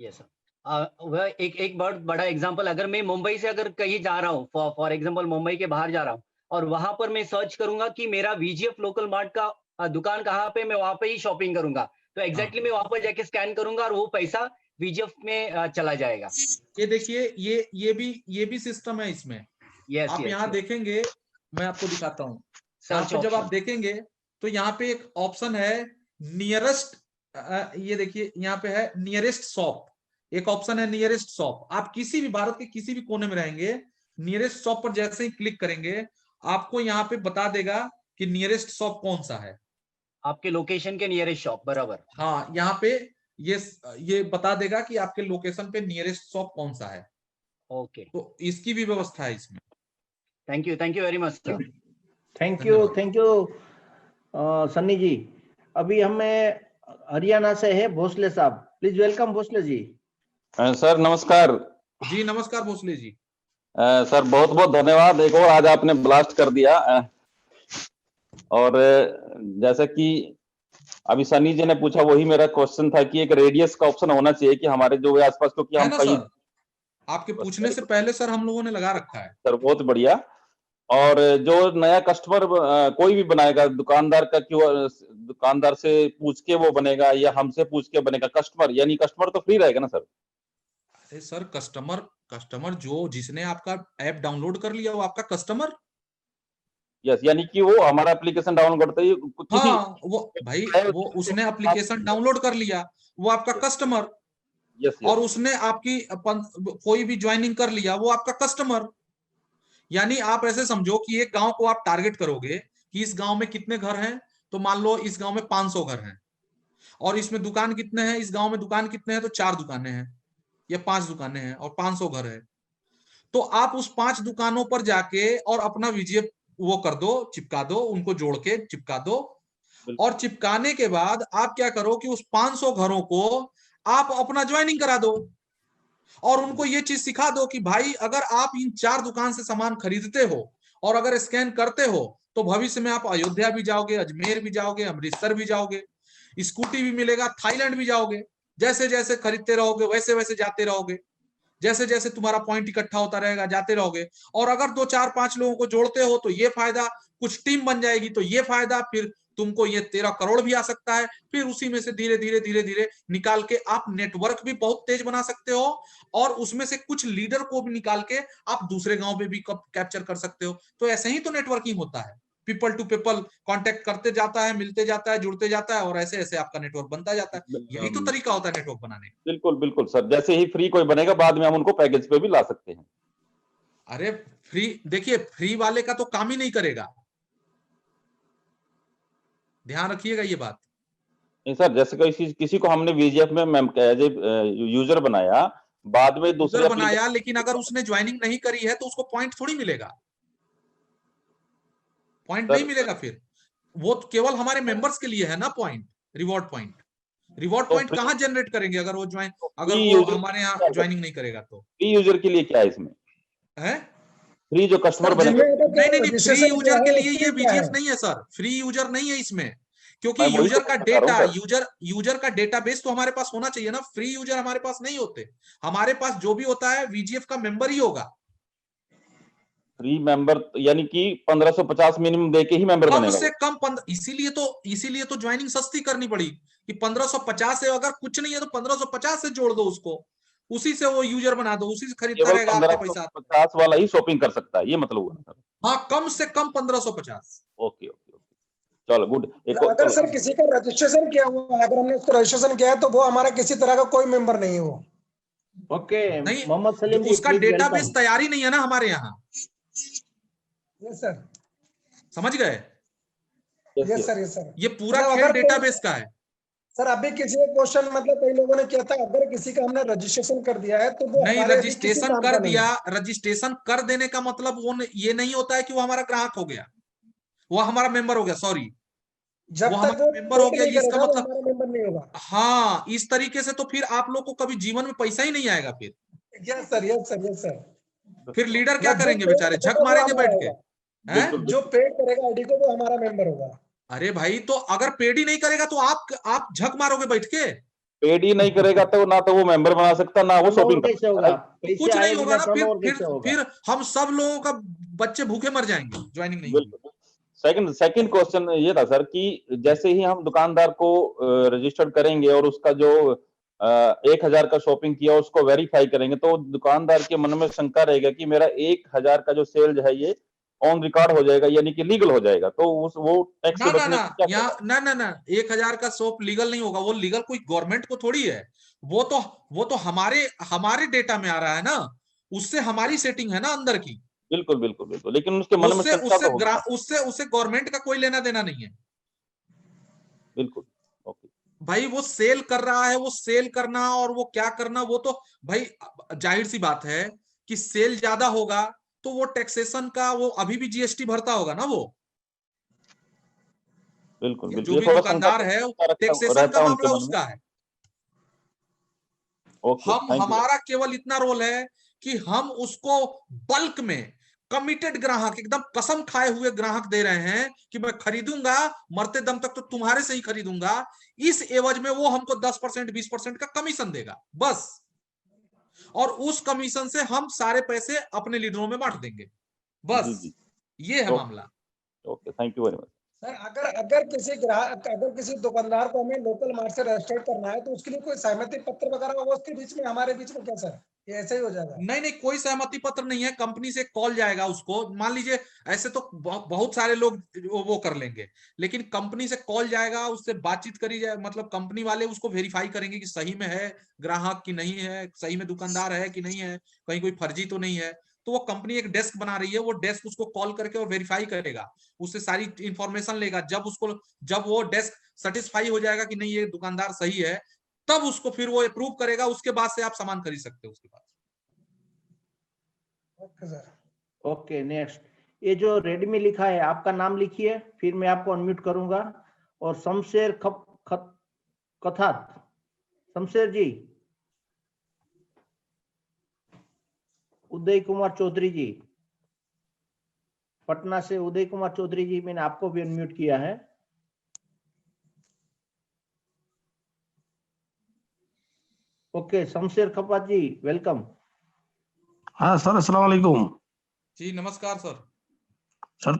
Yes sir. वह एक एक बहुत बड़ा एग्जांपल, अगर मैं मुंबई से अगर कहीं जा रहा हूँ, फॉर एग्जांपल मुंबई के बाहर जा रहा हूँ और वहाँ पर मैं सर्च करूँगा कि मेरा वीजीएफ लोकल मार्ट का दुकान कहाँ पे, मैं वहाँ पे ही शॉपिंग करूँगा। तो हाँ, एग्ज़ैक्टली मैं वहाँ पर जाके स्कैन करूँगा और वो पैसा वीजीएफ में चला जाएगा। ये देखिए ये भी सिस्टम है इसमें। यस, आप यस, यहाँ यस। देखेंगे, मैं आपको दिखाता हूँ। यहाँ सर्च पे जब आप ऑप्शन। देखेंगे तो यहाँ पे एक ऑप्शन है नियरेस्ट, ये देखिए यहाँ पे है नियरेस्ट शॉप, एक ऑप्शन है नियरेस्ट शॉप। आप किसी भी भारत के किसी भी कोने में रहेंगे, नियरेस्ट शॉप पर जैसे ही क्लिक करेंगे आपको यहाँ पे बता देगा कि नियरेस्ट शॉप कौन सा है। आपके लोकेशन के नियरेस्ट शॉप, बराबर। हाँ, यहाँ पे ये ये बता देगा कि आपके लोकेशन पे नियरेस्ट शॉप कौन सा है। ओके। तो इसकी भी व्यवस्था है इसमें। Thank you very much sir. धन्यवाद। Thank you Sunny ji. अभी हमें हरियाणा से है भोसले साहब, please welcome Bhosle ji. Sir नमस्कार। जी नमस्कार भोसले जी। सर बहुत बहुत धन्यवाद, एक और आज आपने ब्लास्ट कर दिया। और जैसे कि अभी सनी जी ने पूछा, वही मेरा क्वेश्चन था कि एक रेडियस का ऑप्शन होना चाहिए कि हमारे जो आसपास, क्योंकि है हम ना कहीं। सर, आपके पूछने से पहले सर हम लोगों ने लगा रखा है। सर बहुत बढ़िया। और जो नया कस्टमर कोई भी बनाएगा, दुकानदार का क्यों, दुकानदार से पूछ के वो बनेगा या हमसे पूछ के बनेगा कस्टमर, यानी कस्टमर तो फ्री रहेगा ना सर? अरे सर, कस्टमर जो जिसने आपका ऐप डाउनलोड कर लिया वो आपका कस्टमर। यस, यानी कि वो हमारा एप्लीकेशन डाउनलोड करते ही किसी हाँ, वो भाई वो उसने एप्लीकेशन डाउनलोड कर लिया, वो आपका कस्टमर। यस और यस उसने आपकी कोई भी ज्वाइनिंग कर लिया, वो आपका कस्टमर। यानी आप ऐसे समझो कि एक गांव को आप टारगेट करोगे कि इस गांव में कितने घर हैं, तो मान लो इस गांव में 500 घर हैं, और इसमें दुकान कितने हैं, इस गांव में दुकान कितने हैं, तो 4 दुकानें हैं या 5 दुकानें हैं और 500 घर है। तो आप उस 5 दुकानों पर जाके और अपना वीजीएफ वो कर दो, चिपका दो, उनको जोड़ के चिपका दो। और चिपकाने के बाद आप क्या करो कि उस 500 घरों को आप अपना ज्वाइनिंग करा दो, और उनको ये चीज सिखा दो कि भाई अगर आप इन 4 दुकान से सामान खरीदते हो और अगर स्कैन करते हो तो भविष्य में आप अयोध्या भी जाओगे, अजमेर भी जाओगे, अमृतसर भी जाओगे, स्कूटी भी मिलेगा, थाईलैंड भी जाओगे। जैसे जैसे खरीदते रहोगे वैसे वैसे जाते रहोगे, जैसे जैसे तुम्हारा पॉइंट इकट्ठा होता रहेगा जाते रहोगे। और अगर 2 4 5 लोगों को जोड़ते हो तो ये फायदा, कुछ टीम बन जाएगी तो ये फायदा, फिर तुमको ये 13 करोड़ भी आ सकता है। फिर उसी में से धीरे धीरे धीरे धीरे निकाल के आप नेटवर्क भी बहुत तेज बना सकते हो, और उसमें से कुछ लीडर को भी निकाल के आप दूसरे गांव में भी कैप्चर कर सकते हो। तो ऐसे ही तो नेटवर्किंग होता है, पीपल टू पीपल कांटेक्ट करते जाता है, मिलते जाता है, जुड़ते जाता है, और ऐसे ऐसे आपका नेटवर्क बनता जाता है। यही तो तरीका होता है नेटवर्क बनाने का। बिल्कुल बिल्कुल सर, जैसे ही फ्री कोई बनेगा बाद में हम उनको पैकेज पे भी ला सकते हैं। अरे फ्री, देखिए फ्री वाले का तो काम ही नहीं करेगा, ध्यान रखिएगा ये बात। नहीं सर, जैसे किसी को हमने वीजीएफ में एज ए यूजर बनाया, बाद में दूसरे यूजर बनाया, लेकिन अगर उसने ज्वाइनिंग नहीं करी है तो उसको पॉइंट थोड़ी मिलेगा, पॉइंट नहीं मिलेगा। फिर वो तो केवल हमारे मेंबर्स के लिए है ना पॉइंट, रिवॉर्ड पॉइंट। रिवॉर्ड तो पॉइंट कहाँ जनरेट करेंगे अगर वो अगर फ्री वो यूजर हमारे यहाँ ज्वाइनिंग नहीं करेगा तो? फ्री यूजर के लिए क्या है इसमें? है फ्री जो कस्टमर बनेगा, नहीं नहीं, फ्री यूजर के लिए ये वीजीएफ है? नहीं है सर, फ्री यूजर नहीं है इसमें। क्योंकि मैं वही तो यूजर का बता रहा हूँ डेटा, सर। यूजर का डेटाबेस तो हमारे पास होना चाहिए ना। फ्री यूजर हमारे पास नहीं होते, हमारे पास जो भी होता है वीजीएफ का मेंबर ही होगा। फ्री मेंबर यानी कि 1550 मिनिमम दे के ही मेंबर कम बनेगा से वो। कम इसीलिए तो ज्वाइनिंग सस्ती करनी पड़ी कि 1550 है, अगर कुछ नहीं है तो 1550 से जोड़ दो उसको, उसी से वो यूजर बना दो, उसी से खरीदता केवल रहेगा आपका पैसा। 1550 वाला ही शॉपिंग कर सकता है, ये मतलब हुआ ना सर? हाँ, कम से कम 1550। ओके ओके ओके, चलो गुड। अगर सर किसी का रजिस्ट्रेशन किया हुआ है, अगर हमने उसको रजिस्ट्रेशन किया है तो वो हमारा किसी तरह का कोई मेंबर नहीं है वो। ओके, नहीं, मोहम्मद सलीम जी, उसका प्लीज डेटाबेस वेलकम। तैयारी नहीं है ना हमारे यहाँ, यस सर, समझ गए? Yes sir, yes sir. ये पूरा मतलब खेल अगर डेटाबेस का है। सर अभी किसी का क्वेश्चन, मतलब कई लोगों ने किया था, अगर किसी का हमने रजिस्ट्रेशन कर दिया है तो वो नहीं, हमारे अभी किसी रजिस्ट्रेशन काम कर का नहीं दिया, है। रजिस्ट्रेशन कर देने का मतलब ये नहीं होता है कि वो हमारा ग्राहक हो गया, वो हमारा मेंबर हो गया, सॉरी, जब वो तक हमारा वो मेंबर हो पेड गया, नहीं इसका करेगा वो मतलब। हमारा मेंबर नहीं होगा। हाँ, इस तरीके से तो फिर आप लोग को कभी जीवन में पैसा ही नहीं आएगा। फिर yes sir, yes sir, yes sir. फिर लीडर क्या मतलब जो करेंगे पेड बेचारे, झक करेगा वो मारेंगे हमारा बैठ के, होगा, हैं? जो पेड करेगा आईडी को वो हमारा मेंबर होगा। अरे भाई, तो अगर पेड ही नहीं करेगा तो आप झक मारोगे बैठ के? पेड ही नहीं करेगा तो ना तो वो मेंबर बना सकता, ना वो टर्नओवर शॉपिंग कैसे होगा? पैसे कुछ नहीं आए होगा बिना ना, टर्नओवर कैसे होगा? फिर हम सब लोगों का बच्चे भूखे मर जाएंगे, ज्वाइनिंग नहीं होगी। बिल्कुल। सेकंड क्वेश्चन ये था सर कि जैसे ही हम दुकानदार को रजिस्टर्ड करेंगे और उसका जो 1000 का शॉपिंग किया उसको वेरीफाई करेंगे, तो दुकानदार के मन में शंका रहेगा कि मेरा 1000 का जो सेल है ये ऑन रिकॉर्ड हो जाएगा, यानी कि लीगल हो जाएगा, तो वो टैक्स ना से ना बचने ना, की क्या यहाँ करेगा? ना 1000 का सोप लीगल नहीं होगा। वो लीगल कोई गवर्नमेंट को थोड़ी है, वो तो हमारे डेटा में आ रहा है ना, उससे हमारी सेटिंग है ना अंदर की। बिल्कुल बिल्कुल बिल्कुल, लेकिन उसके मन में शंका तो होगी ना। उससे गवर्नमेंट का कोई लेना देना नहीं है बिल्कुल। ओके। भाई। वो सेल कर रहा है, वो सेल करना और वो क्या करना, वो तो भाई जाहिर सी बात है कि सेल ज्यादा होगा तो वो टैक्सेशन का वो अभी भी जीएसटी भरता होगा ना। वो बिल्कुल जो बिल्कुल, ये भी थोड़ा शंका दुकानदार है, रखता टैक्सेशन रहता का है मामला उनके मन में। उसका है। Okay, thank you. हमारा केवल इतना रोल है कि हम उसको बल्क में कमिटेड ग्राहक, एकदम कसम खाए हुए ग्राहक दे रहे हैं कि मैं खरीदूंगा, मरते दम तक तो तुम्हारे से ही खरीदूंगा। इस एवज में वो हमको 10% 20% का कमीशन देगा बस, और उस कमीशन से हम सारे पैसे अपने लीडरों में बांट देंगे जी बस। जी। ये है ओके मामला। Okay, thank you very much. Sir अगर किसी ग्राहक, अगर किसी दुकानदार को हमें लोकल मार्ट से रजिस्टर्ड करना है तो उसके लिए कोई सहमति पत्र वगैरह होगा उसके बीच में, हमारे बीच में क्या सर? ये ऐसे ही हो जाएगा? नहीं, कोई सहमति पत्र नहीं है। कंपनी से कॉल जाएगा उसको, मान लीजिए ऐसे तो बहुत सारे लोग वो कर लेंगे, लेकिन कंपनी से कॉल जाएगा, उससे बातचीत करी जाए, मतलब कंपनी वाले उसको वेरीफाई करेंगे कि सही में है ग्राहक की नहीं है, सही में दुकानदार है कि नहीं है, कहीं कोई फर्जी तो नहीं है। तो वो कंपनी एक डेस्क बना रही है, वो डेस्क उसको कॉल करके वो वेरीफाई करेगा, उससे सारी इंफॉर्मेशन लेगा। जब वो डेस्क सेटिस्फाई हो जाएगा कि नहीं ये दुकानदार सही है, तब उसको फिर वो अप्रूव करेगा, उसके बाद से आप सामान खरीद सकते हो उसके बाद। Okay sir. Okay, next. ये जो रेड में लिखा है आपका नाम लिखिए, फिर मैं आपको अनम्यूट करूंगा। और शमशेर कथात, शमशेर जी, उदय कुमार चौधरी जी, पटना से उदय कुमार चौधरी जी, मैंने आपको भी अनम्यूट किया है। ओके, शमशेर खपात जी, वेलकम। हाँ सर, अस्सलाम वालेकुम। जी नमस्कार sir. Sir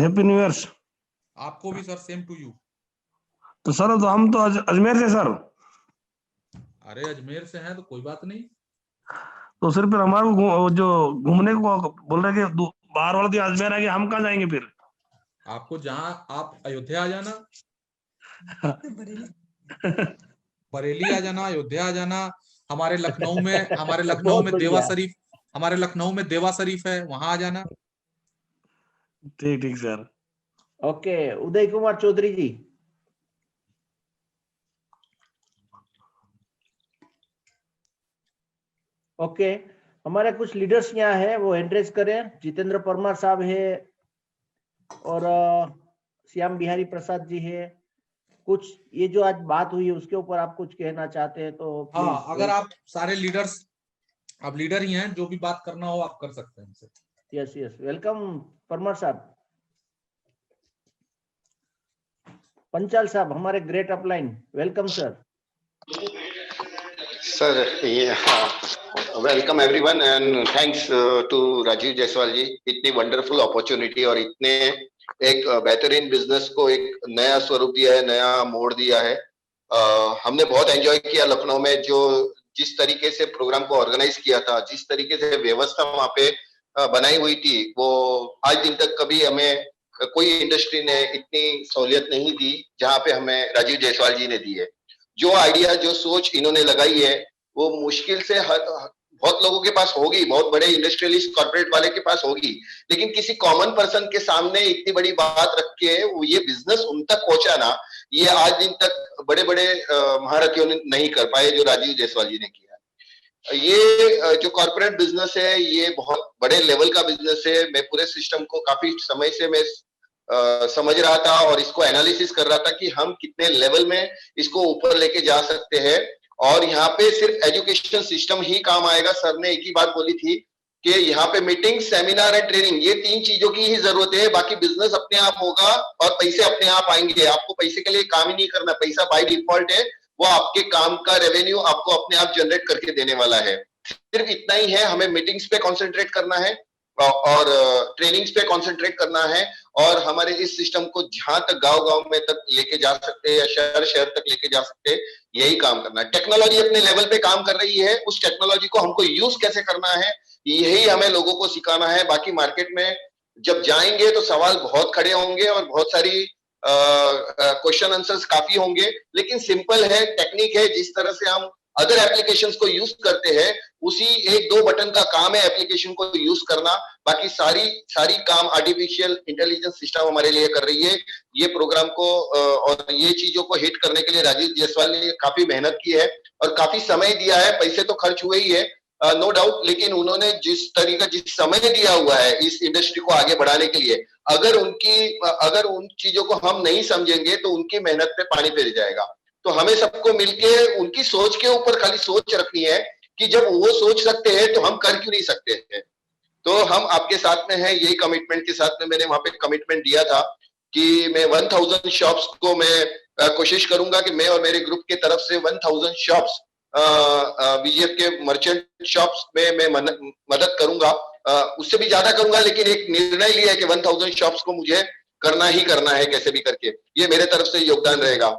happy new year. आपको भी सर, सेम टू यू। तो सर तो हम तो अजमेर से सर। अरे अजमेर से हैं तो कोई बात नहीं। तो सर फिर हमारे को जो घूमने को बोल रहे कि बाहर वाले तो अजमेर आएंगे, हम कहाँ जाएंगे फिर? आपको जहां, आप अयोध्या आ जाना, बरेली आ जाना, अयोध्या आ जाना। हमारे लखनऊ बहुत में बढ़िया। हमारे लखनऊ में देवा शरीफ है, वहां आ जाना। ठीक ठीक सर। ओके, उदय कुमार चौधरी जी। ओके, हमारे कुछ लीडर्स यहाँ है, वो एड्रेस करें। जितेंद्र परमार साहब है और श्याम बिहारी प्रसाद जी है। कुछ ये जो आज बात हुई है उसके ऊपर आप कुछ कहना चाहते हैं तो हाँ, प्लीज। अगर आप सारे लीडर्स, आप लीडर ही हैं, जो भी बात करना हो आप कर सकते हैं हमसे। यस यस, वेलकम परमार साहब। पंचाल साहब, हमारे great upline, welcome sir. Sir, welcome everyone and thanks to Rajeev Jaiswal ji, इतनी वंडरफुल अपॉर्चुनिटी और इतने एक बेहतरीन बिजनेस को एक नया स्वरूप दिया है, नया मोड़ दिया है। हमने बहुत एंजॉय किया लखनऊ में, जो जिस तरीके से प्रोग्राम को ऑर्गेनाइज किया था, जिस तरीके से व्यवस्था वहाँ पे बनाई हुई थी, वो आज दिन तक कभी हमें कोई इंडस्ट्री ने इतनी सहूलियत नहीं दी जहाँ पे हमें राजीव जायसवाल जी ने दी है। जो आइडिया, जो सोच इन्होंने लगाई है, वो मुश्किल से बहुत लोगों के पास होगी, बहुत बड़े इंडस्ट्रियलिस्ट कॉर्पोरेट वाले के पास होगी, लेकिन किसी कॉमन पर्सन के सामने इतनी बड़ी बात रख के ये बिजनेस उन तक पहुंचाना, ये आज दिन तक बड़े बड़े महारथियों ने नहीं कर पाए जो राजीव जायसवाल जी ने किया। ये जो कॉर्पोरेट बिजनेस है, ये बहुत बड़े लेवल का बिजनेस है। मैं पूरे सिस्टम को काफी समय से मैं समझ रहा था और इसको एनालिसिस कर रहा था कि हम कितने लेवल में इसको ऊपर लेके जा सकते हैं, और यहाँ पे सिर्फ एजुकेशन सिस्टम ही काम आएगा। सर ने एक ही बात बोली थी कि यहाँ पे मीटिंग, सेमिनार एंड ट्रेनिंग, ये 3 चीजों की ही जरूरत है, बाकी बिजनेस अपने आप होगा और पैसे अपने आप आएंगे। आपको पैसे के लिए काम ही नहीं करना, पैसा बाय डिफॉल्ट है, वो आपके काम का रेवेन्यू आपको अपने आप जनरेट करके देने वाला है। सिर्फ इतना ही है, हमें मीटिंग्स पे कॉन्सेंट्रेट करना है और ट्रेनिंग्स पे कॉन्सेंट्रेट करना है, और हमारे इस सिस्टम को जहां तक गांव-गांव में तक लेके जा सकते हैं या शहर-शहर तक लेके जा सकते हैं, यही काम करना है। टेक्नोलॉजी अपने लेवल पे काम कर रही है, उस टेक्नोलॉजी को हमको यूज कैसे करना है, यही हमें लोगों को सिखाना है। बाकी मार्केट में जब जाएंगे तो सवाल बहुत खड़े होंगे और बहुत सारी क्वेश्चन आंसर्स काफी होंगे, लेकिन सिंपल है, टेक्निक है। जिस तरह से हम अदर एप्लीकेशंस को यूज करते हैं, उसी 1-2 बटन का काम है एप्लीकेशन को यूज करना। बाकी सारी काम आर्टिफिशियल इंटेलिजेंस सिस्टम हमारे लिए कर रही है। ये प्रोग्राम को और ये चीजों को हिट करने के लिए राजीव जायसवाल ने काफी मेहनत की है और काफी समय दिया है। पैसे तो खर्च हुए ही है, नो डाउट, लेकिन उन्होंने जिस समय दिया हुआ है इस इंडस्ट्री को आगे बढ़ाने के लिए, अगर उन चीजों को हम नहीं समझेंगे तो उनकी मेहनत पे पानी फिर जाएगा। तो हमें सबको मिलके उनकी सोच के ऊपर खाली सोच रखनी है कि जब वो सोच सकते हैं तो हम कर क्यों नहीं सकते हैं। तो हम आपके साथ में हैं, यही कमिटमेंट के साथ में मैंने वहां पे कमिटमेंट दिया था कि मैं 1000 शॉप्स को मैं कोशिश करूंगा कि मैं और मेरे ग्रुप के तरफ से 1000 शॉप्स बीजेएफ के मर्चेंट शॉप्स में मैं मदद करूंगा, उससे भी ज्यादा करूंगा, लेकिन एक निर्णय लिया है कि 1000 शॉप्स को मुझे करना ही करना है कैसे भी करके। ये मेरे तरफ से योगदान रहेगा।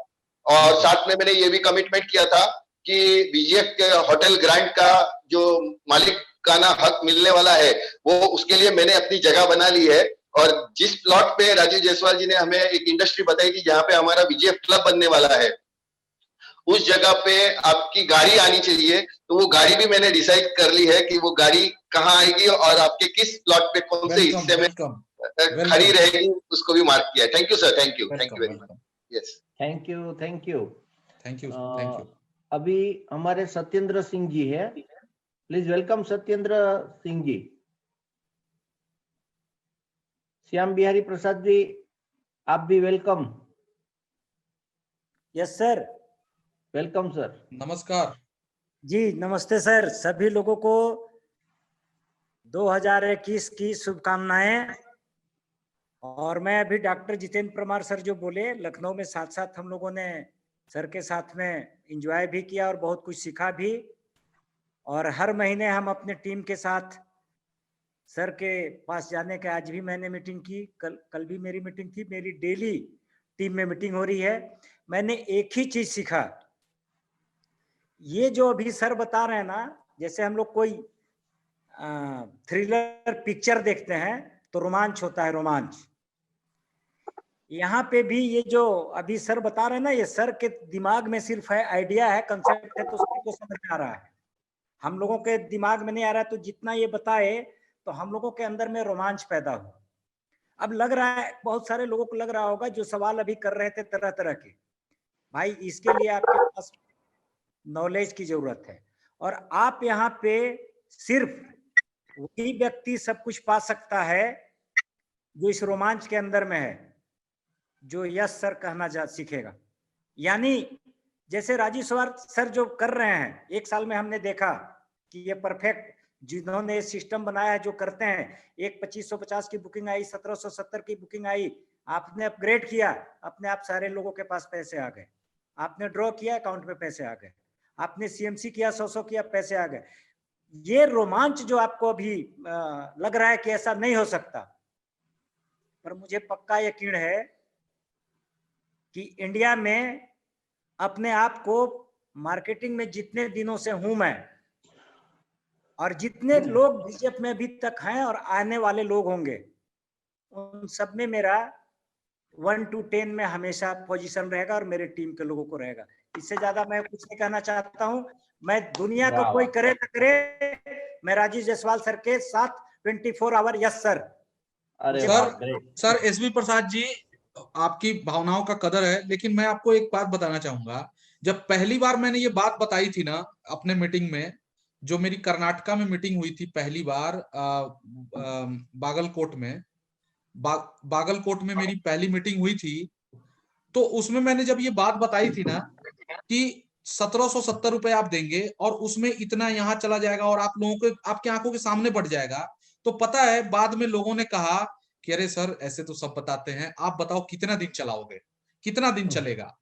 और साथ में मैंने ये भी कमिटमेंट किया था कि बीजेएफ के होटल ग्रांट का जो मालिकाना हक मिलने वाला है, वो उसके लिए मैंने अपनी जगह बना ली है। और जिस प्लॉट पे राजीव जायसवाल जी ने हमें एक इंडस्ट्री बताई थी जहां पे हमारा बीजेएफ क्लब बनने वाला है, उस जगह पे आपकी गाड़ी आनी चाहिए। तो वो गाड़ी भी मैंने डिसाइड कर ली है कि वो गाड़ी कहाँ आएगी और आपके किस प्लॉट पे कौन से हिस्से में खड़ी रहेगी, उसको भी मार्क किया है। Thank you sir, thank you very much. Yes, thank you thank you. अभी हमारे सत्येंद्र सिंह जी है, प्लीज वेलकम सत्येंद्र सिंह जी। श्याम बिहारी प्रसाद जी, आप भी welcome. Yes sir, welcome sir. नमस्कार जी, नमस्ते सर। सभी लोगों को 2021 की शुभकामनाएं। और मैं अभी डॉक्टर जितेंद्र परमार सर जो बोले, लखनऊ में साथ साथ हम लोगों ने सर के साथ में एंजॉय भी किया और बहुत कुछ सीखा भी। और हर महीने हम अपने टीम के साथ सर के पास जाने के, आज भी मैंने मीटिंग की, कल भी मेरी मीटिंग थी, मेरी डेली टीम में मीटिंग हो रही है। मैंने एक ही चीज सीखा, ये जो अभी सर बता रहे हैं ना, जैसे हम लोग कोई थ्रिलर पिक्चर देखते हैं तो रोमांच होता है, रोमांच। यहाँ पे भी ये जो अभी सर बता रहे हैं ना, ये सर के दिमाग में सिर्फ है, आइडिया है, कंसेप्ट है, तो सबको समझ में आ रहा है। हम लोगों के दिमाग में नहीं आ रहा है, तो जितना ये बताए तो हम लोगों के अंदर में रोमांच पैदा हो। अब लग रहा है, बहुत सारे लोगों को लग रहा होगा जो सवाल अभी कर रहे थे तरह तरह के, भाई इसके लिए आपके पास नॉलेज की जरूरत है। और आप यहाँ पे सिर्फ वही व्यक्ति सब कुछ पा सकता है जो इस रोमांच के अंदर में है, जो यस सर कहना सीखेगा। यानी जैसे राजीव सर जो कर रहे हैं, 1 साल में हमने देखा कि ये परफेक्ट, जिन्होंने सिस्टम बनाया है, जो करते हैं, एक 2550 की बुकिंग आई, 1770 की बुकिंग आई, आपने अपग्रेड किया, अपने आप सारे लोगों के पास पैसे आ गए। आपने ड्रॉ किया, अकाउंट में पैसे आ गए। आपने सीएमसी किया, 100 किया, पैसे आ गए। ये रोमांच जो आपको अभी लग रहा है कि ऐसा नहीं हो सकता, पर मुझे पक्का यकीन है कि इंडिया में अपने आप को मार्केटिंग में जितने दिनों से हूं मैं, और जितने लोग बीजेपी में अभी तक हैं और आने वाले लोग होंगे, उन सब में मेरा 1 to 10 में हमेशा पोजीशन रहेगा और मेरे टीम के लोगों को रहेगा। इससे ज्यादा मैं कुछ नहीं कहना चाहता हूं। मैं दुनिया का कोई करे न करे, मैं राजीव जायसवाल सर के साथ 24 आवर। Yes sir. अरे सर एसबी प्रसाद जी, आपकी भावनाओं का कदर है, लेकिन मैं आपको एक बात बताना चाहूंगा। जब पहली बार मैंने ये बात बताई थी ना अपने मीटिंग में, जो मेरी कर्नाटका में मीटिंग हुई थी पहली बार, बागलकोट में, बागलकोट में मेरी पहली मीटिंग हुई थी, तो उसमें मैंने जब ये बात बताई थी ना कि 1770 रुपए आप देंगे और उसमें इतना यहाँ चला जाएगा और आप लोगों को आपके आंखों के सामने बढ़ जाएगा, तो पता है बाद में लोगों ने कहा कि अरे सर ऐसे तो सब बताते हैं, आप बताओ कितना दिन चलाओगे, कितना दिन चलेगा।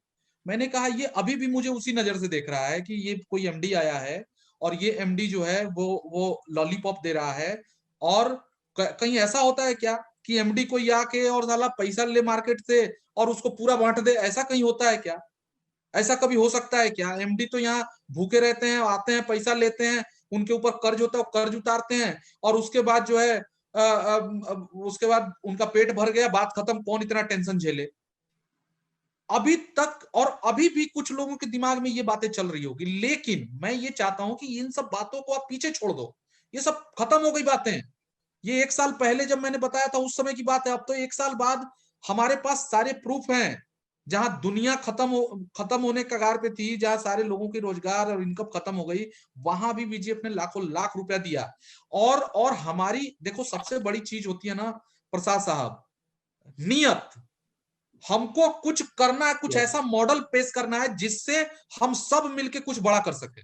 मैंने कहा ये अभी भी मुझे उसी नजर से देख रहा है कि ये कोई एमडी आया है और ये एमडी जो है वो लॉलीपॉप दे रहा है। और कहीं ऐसा होता है क्या कि एमडी कोई आके और साला पैसा ले मार्केट से और उसको पूरा बांट दे? ऐसा कहीं होता है क्या? ऐसा कभी हो सकता है क्या? एमडी तो यहाँ भूखे रहते हैं, आते हैं, पैसा लेते हैं, उनके ऊपर कर्ज होता है, कर्ज उतारते हैं और उसके बाद जो है उसके बाद उनका पेट भर गया, बात खत्म, कौन इतना टेंशन झेले? अभी तक और अभी भी कुछ लोगों के दिमाग में ये बातें चल रही होगी, लेकिन मैं ये चाहता हूं कि इन सब बातों को आप पीछे छोड़ दो। ये सब खत्म हो गई बातें। ये 1 साल पहले जब मैंने बताया था उस समय की बात है। अब तो 1 साल बाद हमारे पास सारे प्रूफ हैं। जहां दुनिया खत्म होने कगार पे थी, जहां सारे लोगों की रोजगार और इनकम खत्म हो गई, वहां भी बीजेपी ने लाखों लाख रुपया दिया। और हमारी देखो सबसे बड़ी चीज होती है ना प्रसाद साहब, नियत। हमको कुछ करना है, कुछ ऐसा मॉडल पेश करना है जिससे हम सब मिलके कुछ बड़ा कर सके।